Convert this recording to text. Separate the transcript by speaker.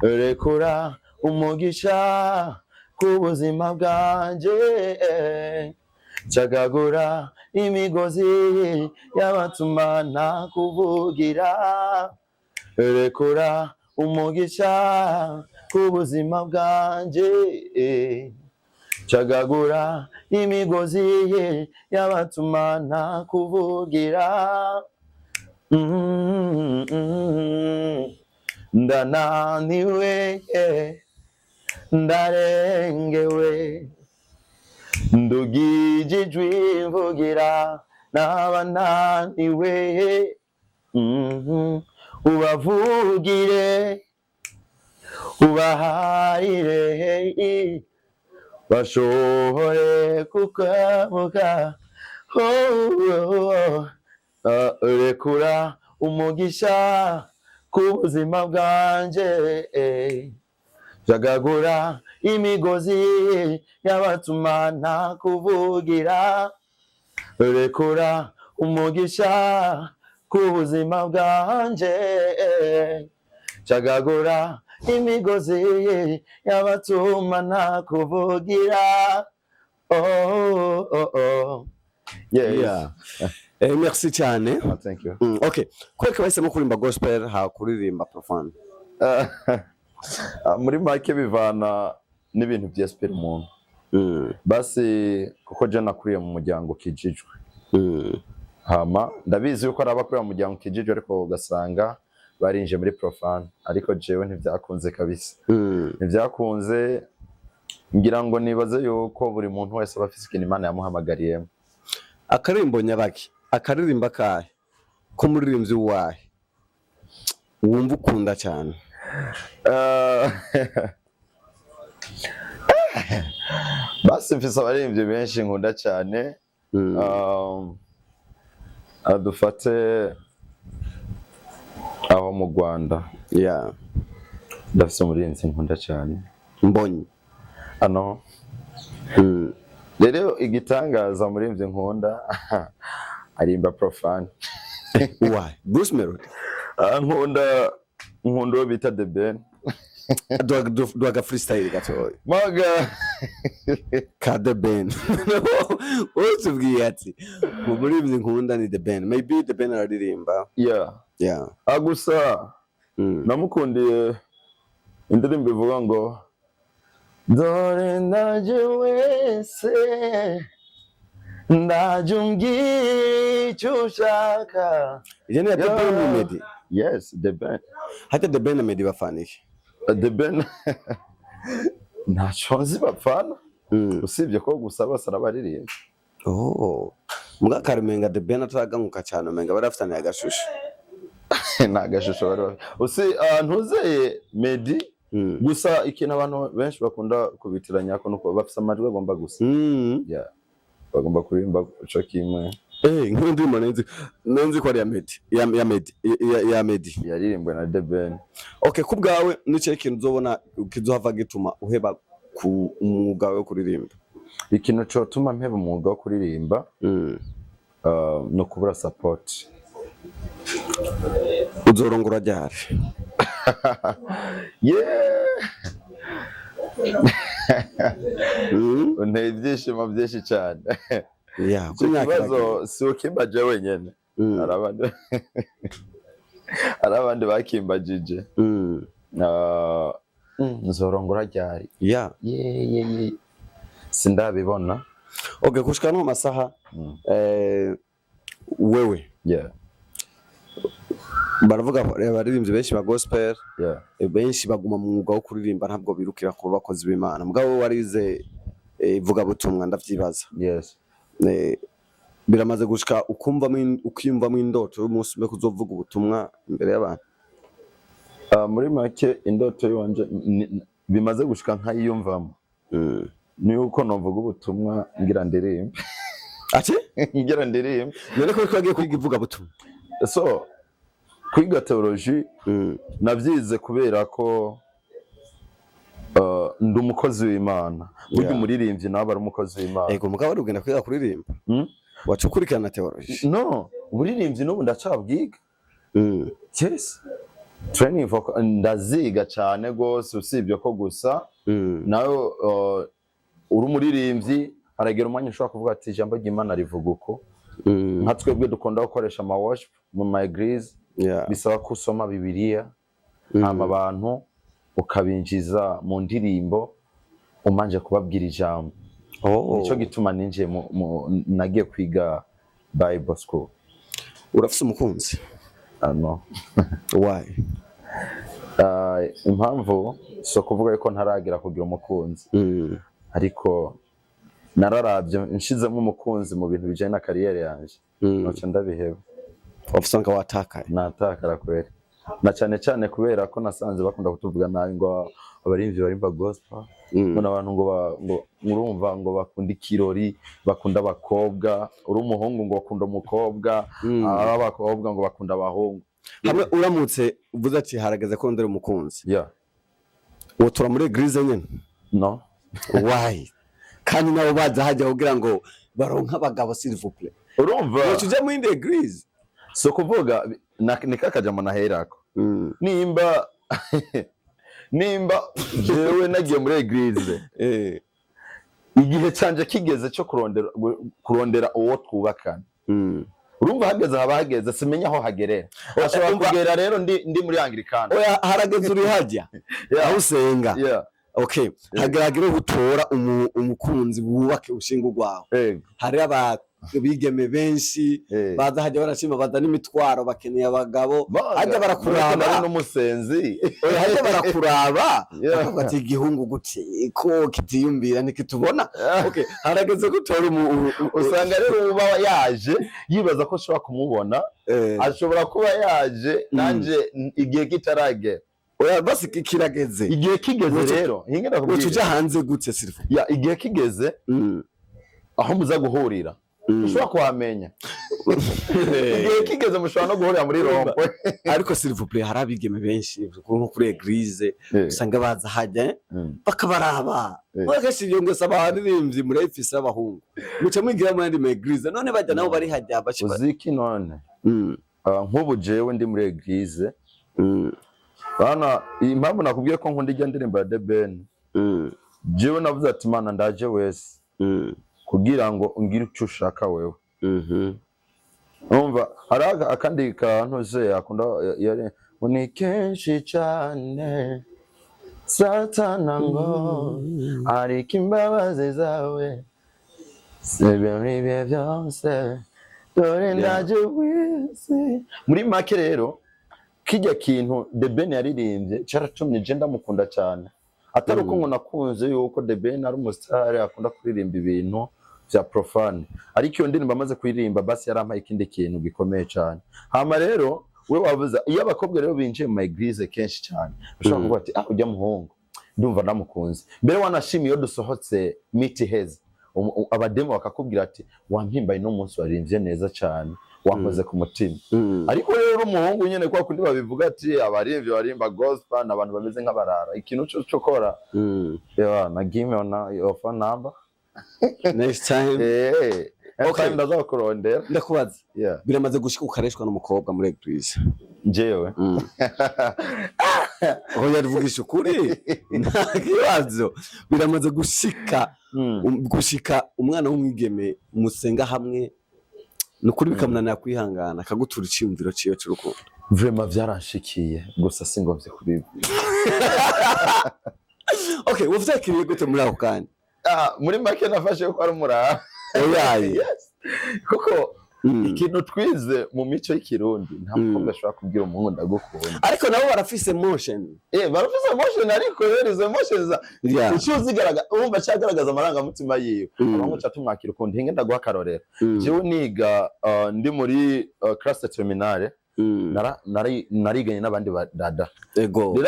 Speaker 1: rekura umugisha kubuzima bwanje cagagura imigozi y'abatuma ntakuvugira rekura umugisha kubuzima bwanje cagagura imigozi y'abatuma ntakuvugira ndananiwe ndarengewe ndugijijwe mvugira nabananiwe ubavugire ubaharire bashobore kukamuka rekura umugisha kubuzima bwanje jagagura imigozi y'abatuma ntakuvugira rekura umugisha kubuzima bwanje jagagura imigozi y'abatuma ntakuvugira
Speaker 2: yeah. Merci cyane.
Speaker 1: Thank you.
Speaker 2: Okay, kweka bahisemo kurimba gospel ha kuririmba profane
Speaker 1: muri make bivana n'ibintu by'esprit umuntu basi kuko je nakuriye mu muryango kijijwe hama ndabizi yuko ari abakuriye mu muryango kijijwe ariko ugasanga barinje muri profane ariko jewe ntivyakunze kabisa ntivyakunze ngira ngo nibaze yuko buri muntu wese bafise ikintu Imana yamuhamagariyemo.
Speaker 2: Akarimbo nyabaki akaririmba kahe ko muririmbyi wahe wumva ukunda cyane?
Speaker 1: Basi mfise abaririmbyi benshi nkunda cyane adufate aho mu Rwanda ndafise umuririmbyi nkunda cyane
Speaker 2: Mbonyi
Speaker 1: ano rero igitangaza umuririmbyi nkunda arimba profane.
Speaker 2: Why? Bruce Melody
Speaker 1: nkunda uwo bita The Ben
Speaker 2: duaga freestyle gatoya
Speaker 1: maga
Speaker 2: ka The Ben utubwiye ati umuririmbyi nkunda ni The Ben, maybe The Ben aririmba
Speaker 1: agusa namukundiye indirimbo ivuga ngo dore ndaje wese ndajumbye icyo ushaka.
Speaker 2: Ijana ya The Ben ni Meddy.
Speaker 1: Yes, The Ben.
Speaker 2: Hata The Ben na Meddy bafanisha.
Speaker 1: The Ben ntaco nzi bapfana usibye ko gusa bose arabaririmba.
Speaker 2: Muga Karumenga The Ben ataraganguka cyane umenga barafitanye agashusho.
Speaker 1: Nta gashusho bari ntuzeye Meddy gusa ikintu abantu benshi bakunda kubitiranya ko nuko bafise amajwi agomba gusa bagomba kurimba ico kimwe.
Speaker 2: Nk'undi nanzi ko ari ya Meddy
Speaker 1: yaririmbwe na The Ben.
Speaker 2: Okay, kubgawe nice ikintu uzobona kizohava gituma uheba ku umwuga wo kuririmba?
Speaker 1: Ikintu cyo tuma mpeba umwuga wo kuririmba no kubura support.
Speaker 2: Uzorongora ryari?
Speaker 1: Unteye ibyishimo byinshi cyane.
Speaker 2: Kunyakabazo
Speaker 1: si ukimbaje wenyene arabandi bakimbajije nzorongora ryari sindabibona.
Speaker 2: Okay, kushika no masaha wewe baravuga baririmbyi benshi ba gospel benshi baguma mu mwuga wo kuririmba ntabwo birukira kuba bakozi b'Imana. Mugabo warize ivuga butumwa ndavyibaza. Biramaze gushika ukiyumvamo indoto y'umunsi umwe kuzovuga ubutumwa imbere y'abantu?
Speaker 1: Muri make indoto yonje bimaze gushika nkayiyumvamo ni uko novuga ubutumwa ngira ndirimbe.
Speaker 2: Ati
Speaker 1: ngira ndirimbe
Speaker 2: none ko twagiye kwiga ivuga butumwa
Speaker 1: so kwiga theology navyize kubera ko ndi umukozi w'Imana. Burya umuririmbyi nawe ari umukozi w'Imana.
Speaker 2: Ego mugabo rugenda kwiga kuririmba wacukurikirana theology?
Speaker 1: No, umuririmbyi n'ubu ndacabwiga. Yes, training vocal ndaziga cyane gose usibye ko gusa nawe uri umuririmbyi aragera umwanya ushobora kuvuga ati ijambo ry'Imana rivuga uko nka twebwe dukunda gukoresha ama worship mu my eglise bisaba kusoma Bibiliya abantu ukabinjiza mu ndirimbo umanje kubabwira ijambo. Nico gituma ninje nagiye kwiga Bible school.
Speaker 2: Urafise umukunzi?
Speaker 1: No.
Speaker 2: Why?
Speaker 1: Impamvu so kuvuga yuko ntaragira kugira umukunzi. Ariko nararavye nshizemo umukunzi mu bintu bijanye na career yanje. Noce ndabiheba.
Speaker 2: Ofusanga watakaye?
Speaker 1: Natakara kweri. Na cyane kubera ko nasanze bakunda kutuvuga nabi ngo abarimvyi barimba gospel. Mbona abantu ngo urumva ngo bakunda ikirori, bakunda abakobwa, uri umuhungu ngo bakunda umukobwa, abakobwa ngo bakunda abahungu.
Speaker 2: Hamwe uramutse uvuze ati harageze ko ndere umukunzi. Wotura muri eglise nyene?
Speaker 1: No.
Speaker 2: Why? Kandi nabo baza hajya kugira ngo baronka abagabo s'il vous plaît.
Speaker 1: Urumva?
Speaker 2: Tujya mu indi eglise.
Speaker 1: So kuvuga nikakajamo naherako. Nimba jewe nagiye muri eglise igihe canje kigeze cyo kurondera uwo twubakana urumva hageze hageze simenya aho hagerera ashobora kugera rero ndi muri Anglikana
Speaker 2: oya harageze uri hajya aho usenga okay hageragere gutora umukunzi wubake ushinga urwaho hari abigeme benshi baza hajya barashima baza n'imitwaro bakeneye abagabo hajya barakuraba
Speaker 1: n'umusenzi
Speaker 2: hajya barakuraba bati igihungu guti ko kitiyumbira nikitubona okay harageze gutora
Speaker 1: usanga rero uba yaje yibaza ko ashobora kumubona ashobora kuba yaje nanje igihe kitarage
Speaker 2: oya basi kirageze
Speaker 1: igihe kigeze rero hingera
Speaker 2: kubwira uca hanze gutse sirifu
Speaker 1: igihe kigeze aho muza guhurira ushobora kuhamenya igihe kigeze mushobora no guhurira muri rompo
Speaker 2: ariko s'il vous plaît harabigeme benshi nko kuri eglise usanga baza hajya bakabaraba bagashije ngo sabaharirimbyi muri efisi abahungu muce mwigira muri andi eglise none bajya nabo bari hajya bashiba
Speaker 1: uziki none nk'ubu jewe ndi muri eglise bana impamvu nakubwiye ko nkunda ijya ndirimba ya The Ben jewe navuze ati mana ndaje wese kugira ngo ungire icyo ushaka wewe umva haraga akandi kantu ze akunda yari ni kenshi cyane satana ngo ariko imbabazi zawe sebye byose dore ndaje wese muri make rero kijya kintu The Ben yaririmbye cyaratumye je ndamukunda cyane atari uko ngo nakunze yuko The Ben ari umustar akunda kuririmba ibintu bya profane ariko iyo ndirimbo amaze kuririmba basi yarampaye ikindi kintu gikomeye cyane hama rero we wavuza iyo abakobwa rero binjiye mu eglise kenshi cyane ushobora kuvuga ati ujya muhungu ndumva namukunze mbere wanashimiye iyo dusohotse meet heza abademo bakakubwira ati wampimbaye no munsi warimvye neza cyane wankoze ku mutima ariko rero umuhungu nyene kwa kundi babivuga ati abarimvye barimba gospel n'abantu bameze nk'abarara ikintu cyo kora na give me your phone number
Speaker 2: next time
Speaker 1: okay ndaza kurondera
Speaker 2: ndakubaza biramaze gushika ukareshwa n'umukobwa muri eglise
Speaker 1: jewe
Speaker 2: aho yarivugisha ukuri nta kibazo biramaze gushika umwana w'umwigeme musenga hamwe nukuri bikamunanira kwihangana akagutura iciyumviro ciyo cy'urukundo
Speaker 1: vraiment byaranshikiye gusa singomvye kubibwira
Speaker 2: okay wuftakiriye gute muri ako kanya
Speaker 1: muri make nafashe ko ari umuraha
Speaker 2: oyaye
Speaker 1: kuko ikintu twize mu mico y'ikirundi nta mukobwa ashobora kubwira umuhungu ndagukunda
Speaker 2: ariko nabo barafise emotion
Speaker 1: barafise emotion ariko rero izo emotions icyo zigaragaza umva cyagaragaza amarangamutima yiwe abantu cyatumwakira ukundi hinge ndaguha karorero jewe niga ndi muri classe terminale nariganye n'abandi dada
Speaker 2: ego